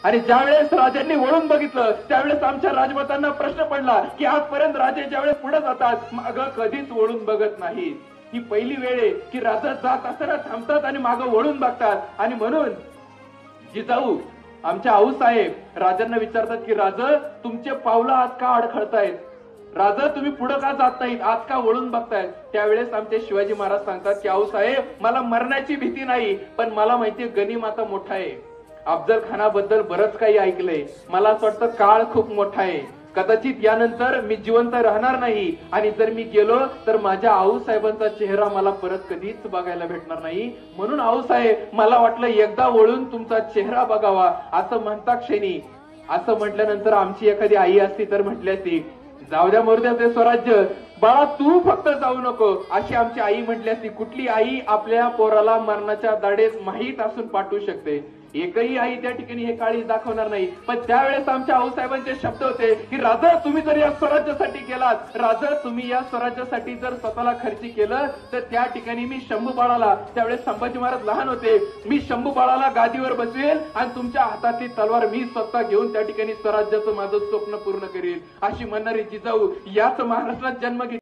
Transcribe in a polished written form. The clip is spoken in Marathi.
आणि ज्यावेळेस राजांनी वळून बघितलं त्यावेळेस आमच्या राजमातांना प्रश्न पडला की आजपर्यंत राजे ज्यावेळेस पुढे जातात मागं कधीच वळून बघत नाहीत. ही पहिली वेळ आहे की राजा जात असताना थांबतात आणि मागं वळून बघतात. आणि म्हणून जिजाऊ आमच्या आऊसाहेब राजांना विचारतात की राजा तुमचे पावलं आज का अडखळतायत, राजा तुम्ही पुढे का जात नाहीत, आज का वळून बघतायत. त्यावेळेस आमचे शिवाजी महाराज सांगतात की आऊसाहेब मला मरण्याची भीती नाही, पण मला माहितीये गनिम आता मोठा आहे. अफजल खानाबद्दल बरंच काही ऐकलंय, मला असं वाटतं काळ खूप मोठा आहे, कदाचित यानंतर मी जिवंत राहणार नाही आणि जर मी गेलो तर माझ्या आऊसाहेबांचा चेहरा मला परत कधीच बघायला भेटणार नाही. म्हणून आऊसाहेब मला वाटलं एकदा वळून तुमचा चेहरा बघावा. असं म्हणता क्षणी असं म्हटल्यानंतर आमची एखादी आई असती तर म्हटली असती जाऊ द्या मरू द्या ते स्वराज्य, बाळा तू फक्त जाऊ नको, अशी आमची आई म्हटली असती. कुठली आई आपल्या पोराला मरणाच्या दाढेस माहीत असून पाठवू शकते? एकही आई त्या ठिकाणी हे काळीज दाखवणार नाही. पण त्यावेळेस आमच्या आऊसाहेबांचे शब्द होते की राजा तुम्ही जर या स्वराज्यासाठी गेलात, राजा तुम्ही या स्वराज्यासाठी जर स्वतःला खर्ची केलं तर त्या ठिकाणी मी शंभू बाळाला, त्यावेळेस संभाजी महाराज लहान होते, मी शंभू बाळाला गादीवर बसवेल आणि तुमच्या हातातली तलवार मी स्वतः घेऊन त्या ठिकाणी स्वराज्याचं माझं स्वप्न पूर्ण करेल. अशी म्हणणारी जिजाऊ याच महाराष्ट्रात जन्म घेतला.